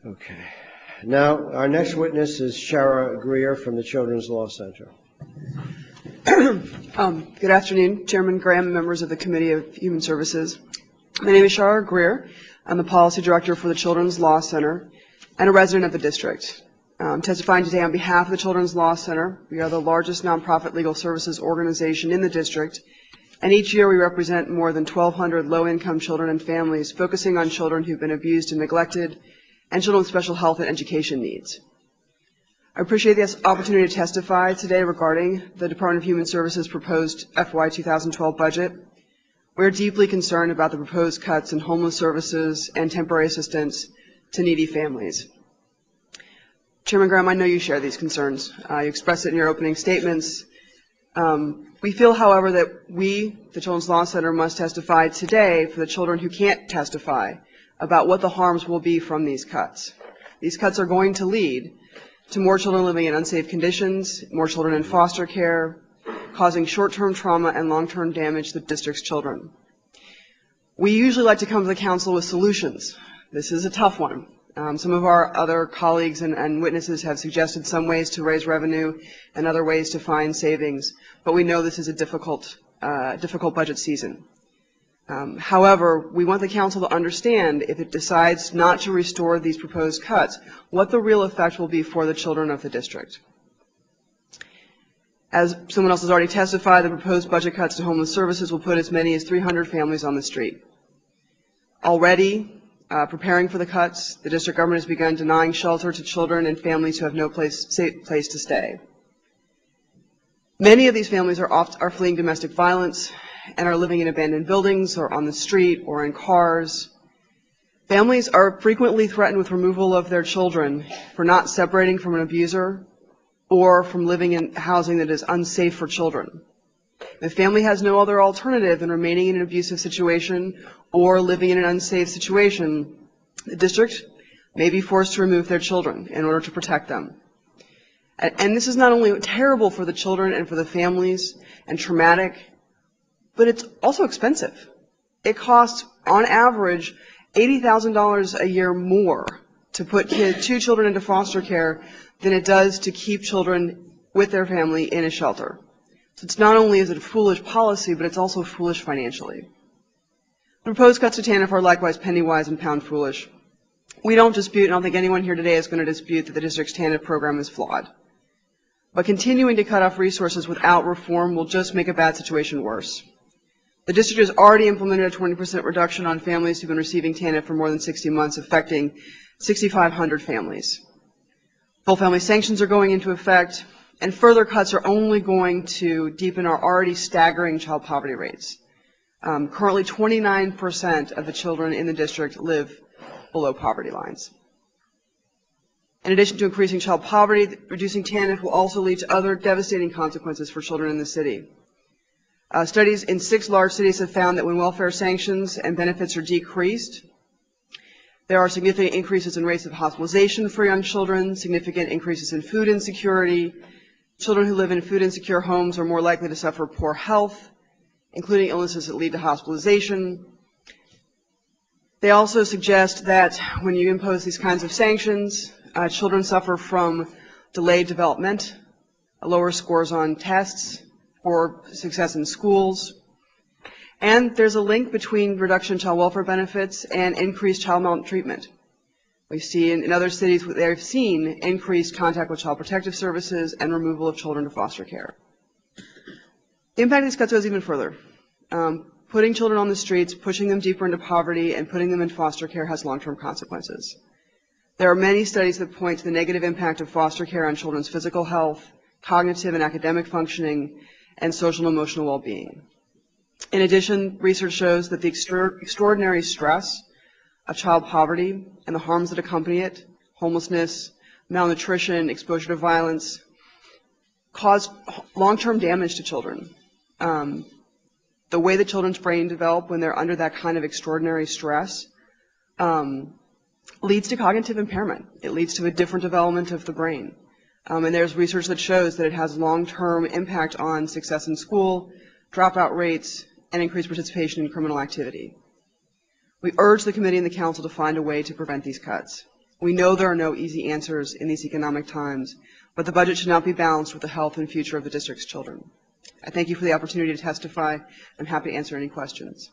Okay. Now, our next witness is Sharra Greer from the Children's Law Center. Good afternoon, Chairman Graham and members of the Committee of Human Services. My name is Sharra Greer. I'm the Policy Director for the Children's Law Center and a resident of the district. I'm testifying today on behalf of the Children's Law Center. We are the largest nonprofit legal services organization in the district, and each year we represent more than 1,200 low-income children and families, focusing on children who've been abused and neglected and children with special health and education needs. I appreciate this opportunity to testify today regarding the Department of Human Services' proposed FY12 budget. We're deeply concerned about the proposed cuts in homeless services and temporary assistance to needy families. Chairman Graham, I know you share these concerns. You expressed it in your opening statements. We feel, however, that we, the Children's Law Center, must testify today for the children who can't testify about what the harms will be from these cuts. These cuts are going to lead to more children living in unsafe conditions, more children in foster care, causing short-term trauma and long-term damage to the district's children. We usually like to come to the council with solutions. This is a tough one. Some of our other colleagues and witnesses have suggested some ways to raise revenue and other ways to find savings, but we know this is a difficult budget season. However, we want the council to understand, if it decides not to restore these proposed cuts, what the real effect will be for the children of the district. As someone else has already testified, the proposed budget cuts to homeless services will put as many as 300 families on the street. Already, preparing for the cuts, the district government has begun denying shelter to children and families who have no safe place to stay. Many of these families are fleeing domestic violence and are living in abandoned buildings or on the street or in cars. Families are frequently threatened with removal of their children for not separating from an abuser or from living in housing that is unsafe for children. If the family has no other alternative than remaining in an abusive situation or living in an unsafe situation, the district may be forced to remove their children in order to protect them. And this is not only terrible for the children and for the families and traumatic, but it's also expensive. It costs, on average, $80,000 a year more to put two children into foster care than it does to keep children with their family in a shelter. So it's not only is it a foolish policy, but it's also foolish financially. The proposed cuts to TANF are likewise penny-wise and pound-foolish. We don't dispute, and I don't think anyone here today is going to dispute, that the district's TANF program is flawed. But continuing to cut off resources without reform will just make a bad situation worse. The district has already implemented a 20% reduction on families who've been receiving TANF for more than 60 months, affecting 6,500 families. Full family sanctions are going into effect, and further cuts are only going to deepen our already staggering child poverty rates. Currently, 29% of the children in the district live below poverty lines. In addition to increasing child poverty, reducing TANF will also lead to other devastating consequences for children in the city. Studies in 6 large cities have found that when welfare sanctions and benefits are decreased, there are significant increases in rates of hospitalization for young children, significant increases in food insecurity. Children who live in food insecure homes are more likely to suffer poor health, including illnesses that lead to hospitalization. They also suggest that when you impose these kinds of sanctions, children suffer from delayed development, lower scores on tests, or success in schools. And there's a link between reduction in child welfare benefits and increased child maltreatment. We see in other cities where they've seen increased contact with child protective services and removal of children to foster care. The impact of these cuts goes even further. Putting children on the streets, pushing them deeper into poverty, and putting them in foster care has long-term consequences. There are many studies that point to the negative impact of foster care on children's physical health, cognitive and academic functioning, and social and emotional well-being. In addition, research shows that the extraordinary stress of child poverty and the harms that accompany it, homelessness, malnutrition, exposure to violence, cause long-term damage to children. The way that children's brain develop when they're under that kind of extraordinary stress leads to cognitive impairment. It leads to a different development of the brain. And there's research that shows that it has long-term impact on success in school, dropout rates, and increased participation in criminal activity. We urge the committee and the council to find a way to prevent these cuts. We know there are no easy answers in these economic times, but the budget should not be balanced with the health and future of the district's children. I thank you for the opportunity to testify. I'm happy to answer any questions.